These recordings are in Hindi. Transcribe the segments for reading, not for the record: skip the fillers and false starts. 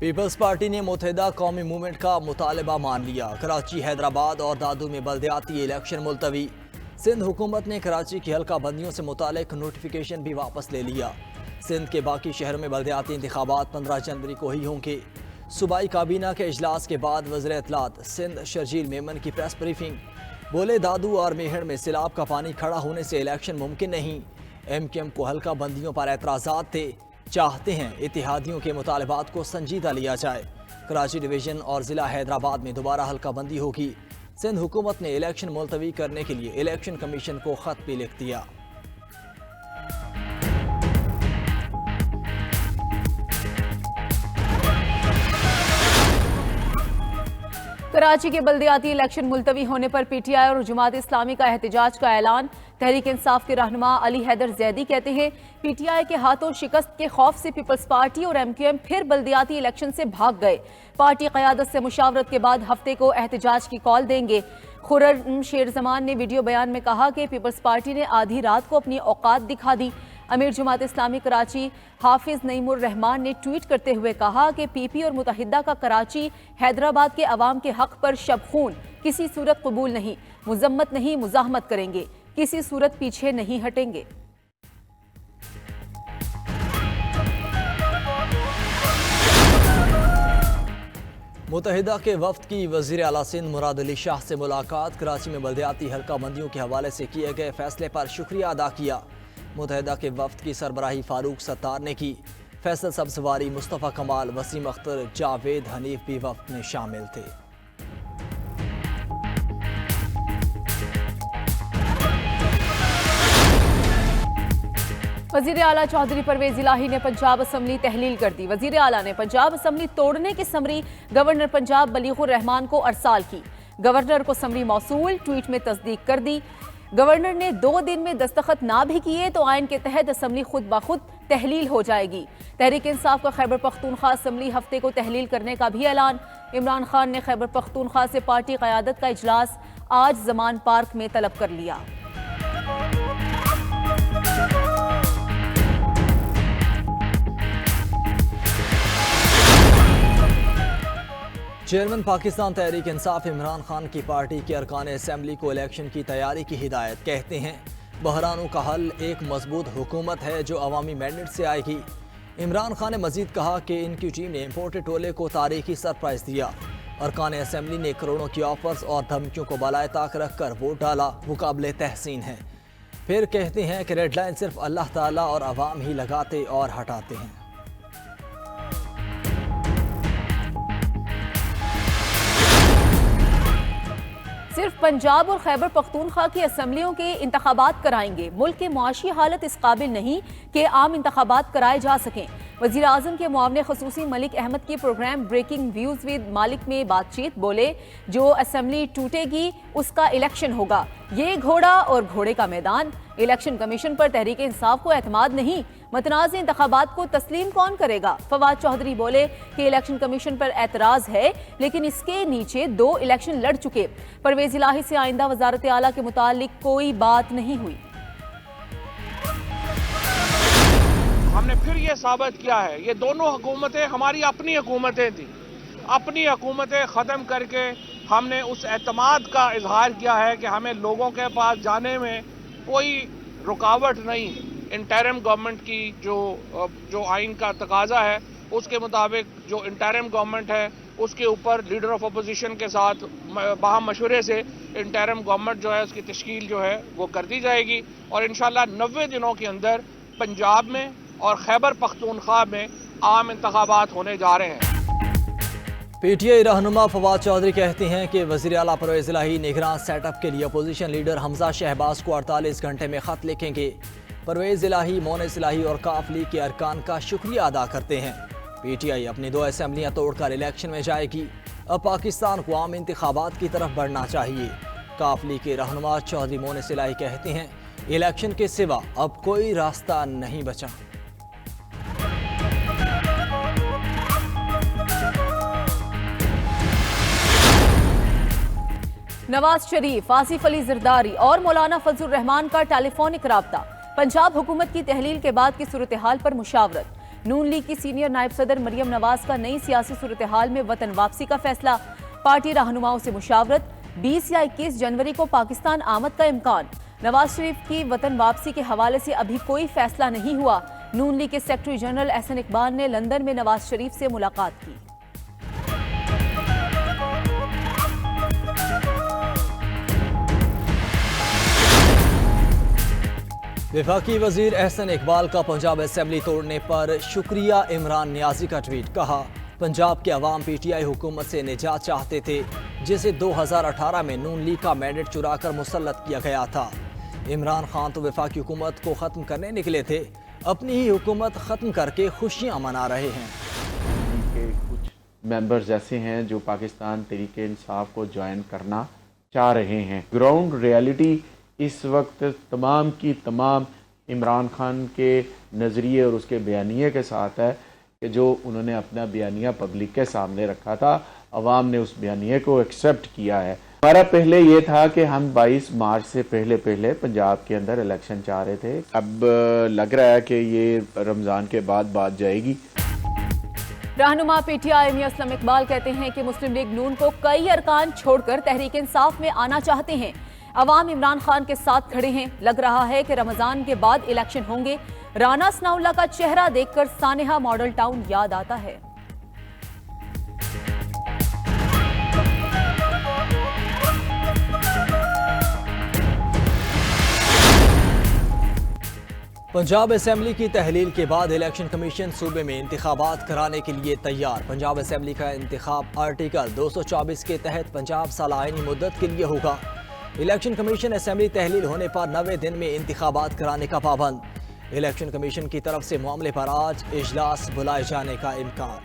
पीपल्स पार्टी ने मुत्तहिदा कौमी मूवमेंट का मुतालबा मान लिया। कराची, हैदराबाद और दादू में बल्दियाती इलेक्शन मुलतवी। सिंध हुकूमत ने कराची की हल्का बंदियों से मुतालिक नोटिफिकेशन भी वापस ले लिया। सिंध के बाकी शहरों में बल्दियाती इंतखाबात 15 जनवरी को ही होंगे। सूबाई काबीना के इजलास के बाद वज़ीर इत्तलात सिंध शर्जील मेमन की प्रेस ब्रीफिंग। बोले, दादू और मेहड़ में सैलाब का पानी खड़ा होने से इलेक्शन मुमकिन नहीं। MQM को हल्का बंदियों पर एतराज़ात थे। चाहते हैं इत्तेहादियों के मुतालबात को संजीदा लिया जाए। कराची डिवीज़न और ज़िला हैदराबाद में दोबारा हल्का बंदी होगी। सिंध हुकूमत ने इलेक्शन मुलतवी करने के लिए इलेक्शन कमीशन को ख़त भी लिख दिया। कराची के बल्दियाती इलेक्शन मुलतवी होने पर PTI और जमात इस्लामी का एहतजाज का ऐलान। तहरीक इंसाफ के रहनुमा अली हैदर जैदी कहते हैं, PTI के हाथों शिकस्त के खौफ से पीपल्स पार्टी और MQM फिर बल्दियाती इलेक्शन से भाग गए। पार्टी क़यादत से मुशावरत के बाद हफ्ते को एहतजाज की कॉल देंगे। खुर्रम शेर जमान ने वीडियो बयान में कहा कि पीपल्स पार्टी ने आधी रात को अपनी औकात दिखा दी। अमीर जमात इस्लामी कराची हाफिज नईमुर रहमान ने ट्वीट करते हुए कहा कि PP और मुत्तहिदा का कराची हैदराबाद के अवाम के हक पर शबखून किसी सूरत कबूल नहीं। मुजम्मत नहीं, मुजाहमत करेंगे, किसी सूरत पीछे नहीं हटेंगे। मुत्तहिदा के वफ्द की वज़ीर आला सिंध मुराद अली शाह से मुलाकात। कराची में बल्दियाती हल्का बंदियों के हवाले से किए गए फैसले पर शुक्रिया अदा किया। मुत्तहिदा के वफ्द की सरबराही फारूक सत्तार ने की। फैसल सब्जवारी, मुस्तफ़ा कमाल, वसीम अख्तर, जावेद हनीफ भी वफ्द में शामिल थे। वज़ीर आला चौधरी परवेज इलाही ने पंजाब असम्बली तहलील कर दी। वज़ीर आला ने पंजाब असम्बली तोड़ने की समरी गवर्नर पंजाब बलीगुर रहमान को अरसाल की। गवर्नर को समरी मौसूल, ट्वीट में तस्दीक कर दी। गवर्नर ने 2 दिन में दस्तखत ना भी किए तो आइन के तहत असम्बली खुद ब खुद तहलील हो जाएगी। तहरीक इंसाफ का खैबर पख्तूनख्वा असम्बली हफ्ते को तहलील करने का भी ऐलान। इमरान खान ने खैबर पख्तूनख्वा से पार्टी क़यादत का इजलास आज जमान पार्क में तलब कर लिया। चेयरमैन पाकिस्तान तहरीक इंसाफ इमरान खान की पार्टी के अरकान असम्बली को इलेक्शन की तैयारी की हिदायत। कहते हैं, बहरानों का हल एक मजबूत हुकूमत है जो अवामी मैंडेट से आएगी। इमरान खान ने मजीद कहा कि इनकी टीम ने इम्पोर्टेड टोले को तारीखी सरप्राइज दिया। अरकान असम्बली ने करोड़ों की ऑफर्स और धमकियों को बलाए ताक रख कर वोट डाला, मुकाबले तहसीन है। फिर कहते हैं कि रेड लाइन सिर्फ अल्लाह ताला और अवाम ही लगाते और हटाते हैं। सिर्फ पंजाब और खैबर पख्तूनख्वा की असम्बलियों के इंतखाबात कराएंगे। मुल्क की मुआशी हालत इस काबिल नहीं कि आम इंतखाबात कराए जा सकें। वज़ीर आज़म के मुआवने ख़ुसूसी मलिक अहमद की प्रोग्राम ब्रेकिंग व्यूज़ विद मालिक में बातचीत। बोले, जो असम्बली टूटेगी उसका इलेक्शन होगा। ये घोड़ा और घोड़े का मैदान। इलेक्शन कमीशन पर तहरीक इंसाफ को एतमाद नहीं। मतनाज़ इंतखाबात को तस्लीम कौन करेगा? फवाद चौधरी बोले कि इलेक्शन कमीशन पर एतराज़ है, लेकिन इसके नीचे 2 इलेक्शन लड़ चुके। परवेज इलाही से आइंदा वज़ारत आला के मुतालिक कोई बात नहीं हुई। हमने फिर ये साबित किया है, ये दोनों हुकूमतें हमारी अपनी हुकूमतें थी। अपनी हुकूमतें ख़त्म करके हमने उस एतमाद का इजहार किया है कि हमें लोगों के पास जाने में कोई रुकावट नहीं। इंटरिम गवर्नमेंट की जो आइन का तकाजा है उसके मुताबिक जो इंटरिम गवर्नमेंट है उसके ऊपर लीडर ऑफ अपोजिशन के साथ बाहम मशवरे से इंटरिम गवर्नमेंट जो है उसकी तश्कील जो है वो कर दी जाएगी और इंशाल्लाह 90 दिनों के अंदर पंजाब में और खैबर पख्तूनख्वा में आम इंतखाबात होने जा रहे हैं। PTI रहनुमा फवाद चौधरी कहते हैं कि वज़ीर आला परवेज़ इलाही निगरान सेटअप के लिए अपोजिशन लीडर हमजा शहबाज को 48 घंटे में ख़त लिखेंगे। परवेज़ इलाही, मोनिस इलाही और काफ लीग के अरकान का शुक्रिया अदा करते हैं। PTI अपनी 2 असम्बलियाँ तोड़कर इलेक्शन में जाएगी। अब पाकिस्तान को आम इंतखाबात की तरफ बढ़ना चाहिए। काफ लीग के रहनुमा चौधरी मोनिस इलाही कहते हैं, इलेक्शन के सिवा अब कोई रास्ता नहीं बचा। नवाज शरीफ, आसिफ अली जरदारी और मौलाना फजलुर रहमान का टेलीफोनिक राब्ता। पंजाब हुकूमत की तहलील के बाद की सूरत हाल पर मुशावरत। नून लीग की सीनियर नायब सदर मरियम नवाज का नई सियासी सूरत हाल में वतन वापसी का फैसला। पार्टी रहनुमाओं से मुशावरत, 20 या 21 जनवरी को पाकिस्तान आमद का इम्कान। नवाज शरीफ की वतन वापसी के हवाले से अभी कोई फैसला नहीं हुआ। नून लीग के सेक्रेटरी जनरल एहसन इकबाल ने लंदन में नवाज शरीफ से मुलाकात की। वफाकी वजीर एहसन इकबाल का पंजाब असेंबली तोड़ने पर शुक्रिया इमरान नियाजी का ट्वीट। कहा, पंजाब के अवाम पीटीआई हुकूमत से निजात चाहते थे जिसे 2018 में नून लीग का मैंडेट चुराकर मुसल्लत किया गया था। इमरान खान तो वफाकी हुकूमत को ख़त्म करने निकले थे, अपनी ही हुकूमत ख़त्म करके खुशियाँ मना रहे हैं। कुछ मेंबर्स ऐसे हैं जो पाकिस्तान तहरीके इंसाफ को ज्वाइन करना चाह रहे हैं। ग्राउंड रियलिटी इस वक्त तमाम की तमाम इमरान खान के नज़रिए और उसके बयानिए के साथ है कि जो उन्होंने अपना बयानिया पब्लिक के सामने रखा था, अवाम ने उस बयानिए को एक्सेप्ट किया है। हमारा पहले ये था कि हम 22 मार्च से पहले पंजाब के अंदर इलेक्शन चाह रहे थे। अब लग रहा है कि ये रमज़ान के बाद बात जाएगी। रहनुमा पीटीआई मियां असलम इकबाल कहते हैं कि मुस्लिम लीग नून को कई अरकान छोड़कर तहरीक इंसाफ में आना चाहते हैं। अवाम इमरान खान के साथ खड़े हैं। लग रहा है कि रमजान के बाद इलेक्शन होंगे। राना सनाउल्लाह का चेहरा देखकर सानेहा मॉडल टाउन याद आता है। पंजाब असेंबली की तहलील के बाद इलेक्शन कमीशन सूबे में इंतखाबात कराने के लिए तैयार। पंजाब असेंबली का इंतखाब आर्टिकल 224 के तहत 50 साल आईनी मुद्दत के लिए होगा। इलेक्शन कमीशन असेंबली तहलील होने पर 90 दिन में इंतखाबात कराने का पाबंद। इलेक्शन कमीशन की तरफ से मामले पर आज इजलास बुलाए जाने का इम्कान।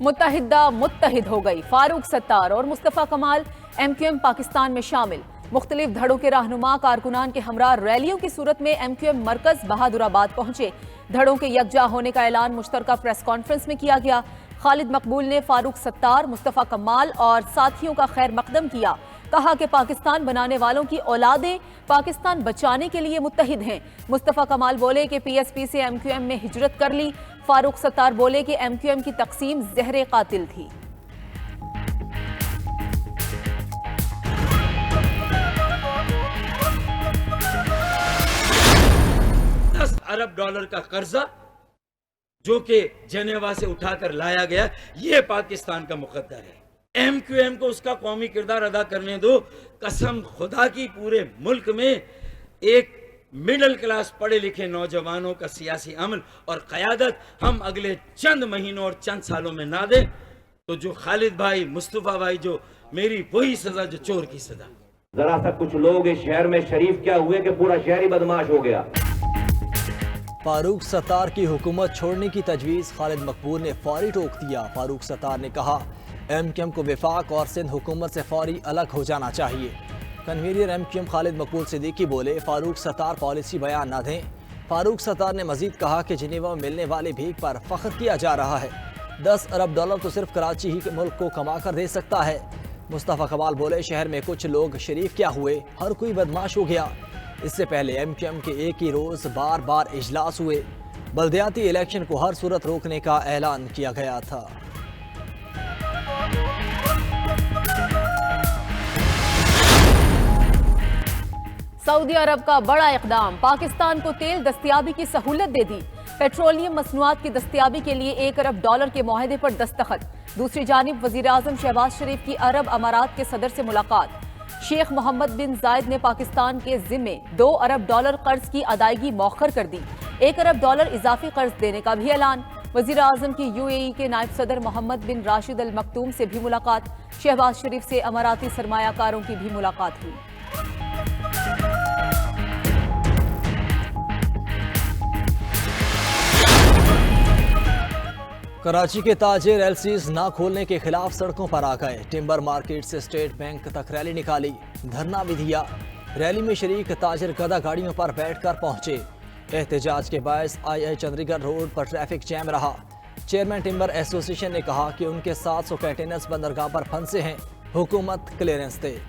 मुत्तहिदा मुत्तहिद हो गई। फारूक सत्तार और मुस्तफ़ा कमाल MQM पाकिस्तान में शामिल। मुख्तलिफ धड़ों के रहनुमा कारकुनान के हमरा रैलियों की सूरत में MQM मरकज बहादुराबाद पहुंचे। धड़ों के यकजा होने का ऐलान मुश्तरका प्रेस कॉन्फ्रेंस में किया गया। खालिद मकबूल ने फारूक सत्तार, मुस्तफ़ा कमाल और साथियों का खैर मकदम किया। कहा कि पाकिस्तान बनाने वालों की औलादें पाकिस्तान बचाने के लिए मुत्तहिद हैं। मुस्तफ़ा कमाल बोले कि PSP से MQM में हिजरत कर ली। फारूक सत्तार बोले कि MQM की तकसीम ज़हरे कातिल थी। $10 अरब का कर्जा जो कि जेनेवा से उठाकर लाया गया, ये पाकिस्तान का मुकद्दर है। MQM को उसका कौमी किरदार अदा करने दो। कसम खुदा की, पूरे मुल्क में एक मिडिल क्लास पढ़े लिखे नौजवानों का सियासी अमल और क़यादत हम अगले चंद महीनों और चंद सालों में ना दें तो जो खालिद भाई, मुस्तफ़ा भाई, जो मेरी वही सजा जो चोर की सजा। जरा सा कुछ लोग इस शहर में शरीफ क्या हुए कि पूरा शहर ही बदमाश हो गया। फारूक सत्तार की हुकूमत छोड़ने की तजवीज़ खालिद मकबूल ने फौरी टोक दिया। फारूक सत्तार ने कहा, MQM को वफाक और सिंध हुकूमत से फौरी अलग हो जाना चाहिए। कन्वीनर MQM खालिद मकबूल सिद्दीकी बोले, फारूक सत्तार पॉलिसी बयान न दें। फारूक सत्तार ने मजीद कहा कि जिनेवा में मिलने वाले भीख पर फख्र किया जा रहा है। $10 अरब तो सिर्फ कराची ही के मुल्क को कमा कर दे सकता है। मुस्तफ़ा कमाल बोले, शहर में कुछ लोग शरीफ क्या हुए, हर कोई बदमाश हो गया। इससे पहले MQM के एक ही रोज़ बार बार इजलास हुए। बल्दियाती इलेक्शन को हर सूरत रोकने का ऐलान किया गया था। सऊदी अरब का बड़ा इक़दाम, पाकिस्तान को तेल दस्तयाबी की सहूलत दे दी। पेट्रोलियम मसनूआत की दस्तयाबी के लिए $1 अरब के मुआहदे पर दस्तखत। दूसरी जानिब वज़ीर आज़म शहबाज शरीफ की अरब अमारात के सदर से मुलाकात। शेख मोहम्मद बिन जायद ने पाकिस्तान के जिम्मे $2 अरब कर्ज की अदायगी मौखर कर दी। $1 अरब इजाफी कर्ज देने का भी ऐलान। वज़ीर आज़म की UAE के नायब सदर मोहम्मद बिन राशिद अल मकतूम से भी मुलाकात। शहबाज शरीफ से अमाराती सरमायाकारों की भी मुलाकात हुई। कराची के ताजिर LCs ना खोलने के खिलाफ सड़कों पर आ गए। टिम्बर मार्केट से स्टेट बैंक तक रैली निकाली, धरना भी दिया। रैली में शरीक ताजिर गदा गाड़ियों पर बैठकर पहुंचे। एहतजाज के बायस II चंद्रीगढ़ रोड पर ट्रैफिक जैम रहा। चेयरमैन टिम्बर एसोसिएशन ने कहा कि उनके 700 कंटेनर्स बंदरगाह पर फंसे हैं, हुकूमत क्लियरेंस दे।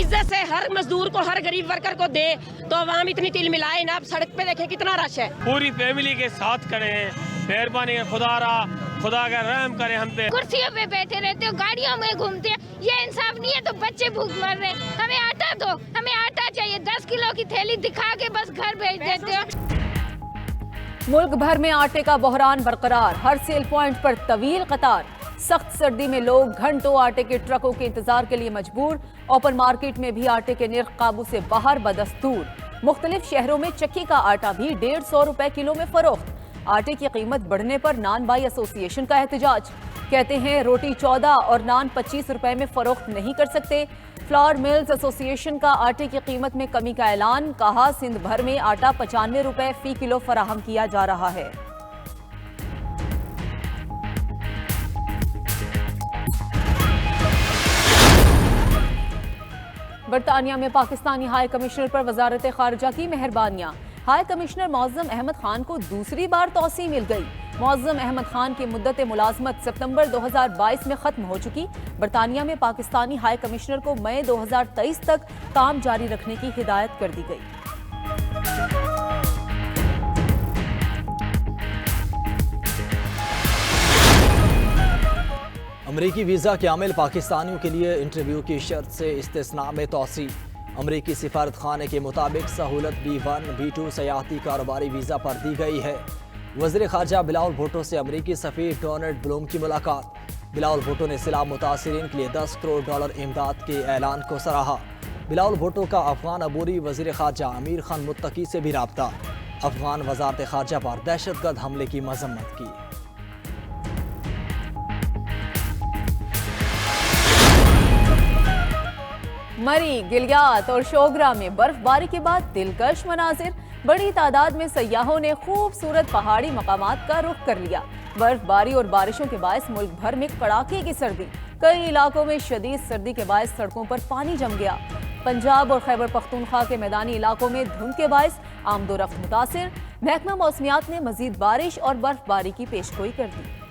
इज्जत से हर मजदूर को, हर गरीब वर्कर को दे, तो आवाम इतनी तिल मिलाए ना। आप सड़क पे देखें कितना रश है। पूरी फैमिली के साथ खड़े हैं, मेहरबानी खुदा का रहम करे हम पे। कुर्सियों पे बैठे रहते हो, गाड़ियों में घूमते हैं, ये इंसाफ नहीं है। तो बच्चे भूख मर रहे हैं, हमें आटा दो, हमें आटा चाहिए। 10 किलो की थैली दिखा के बस घर भेज देते हो। मुल्क भर में आटे का बहरान बरकरार, हर सेल पॉइंट पर तवील कतार। सख्त सर्दी में लोग घंटों आटे के ट्रकों के इंतजार के लिए मजबूर। ओपन मार्केट में भी आटे के निर्ख काबू से बाहर बदस्तूर। मुख्तलिफ शहरों में चक्की का आटा भी 150 रुपए किलो में फरोख्त। आटे की कीमत बढ़ने पर नान बाई एसोसिएशन का एहतजाज। कहते हैं रोटी 14 और नान 25 रुपए में फरोख्त नहीं कर सकते। फ्लावर मिल्स एसोसिएशन का आटे की कीमत में कमी का ऐलान। कहा सिंध भर में आटा 95 रुपए फी किलो फराहम किया जा रहा है। बरतानिया में पाकिस्तानी हाई कमिश्नर पर वजारत खारजा की मेहरबानियां। हाई कमिश्नर मौज़म अहमद खान को दूसरी बार तौसी मिल गई। मौज़म अहमद खान की मुद्दत मुलाजमत सितंबर 2022 में खत्म हो चुकी। बरतानिया में पाकिस्तानी हाई कमिश्नर को मई 2023 तक काम जारी रखने की हिदायत कर दी गई। अमरीकी वीज़ा के आमिल पाकिस्तानियों के लिए इंटरव्यू की शर्त से इस्तिस्ना में तोसी। अमरीकी सिफारत खाने के मुताबिक सहूलत B1, B2 सयाहती कारोबारी वीज़ा पर दी गई है। वज़ीर ख़ारजा बिलावल भुट्टो से अमरीकी सफ़ीर डोनाल्ड ब्लूम की मुलाकात। बिलावल भुट्टो ने सैलाब मुतासिरीन के लिए $10 करोड़ इमदाद के ऐलान को सराहा। बिलावल भुट्टो का अफगान अबूरी वज़ीर ख़ारजा अमीर खान मुत्तकी से भी राब्ता। अफगान वज़ारत ख़ारजा पर दहशतगर्द हमले की मज़म्मत की। मरी, गिलगित और शोगरा में बर्फबारी के बाद दिलकश मनाजिर। बड़ी तादाद में सयाहों ने खूबसूरत पहाड़ी मकामात का रुख कर लिया। बर्फबारी और बारिशों के बायस मुल्क भर में कड़ाके की सर्दी। कई इलाकों में शदीद सर्दी के बायस सड़कों पर पानी जम गया। पंजाब और खैबर पख्तूनख्वा के मैदानी इलाकों में धुंध के बायस आमदोरफ्त मुतासिर। महकमा मौसमियात ने मजीद बारिश और बर्फबारी की पेशगोई कर दी।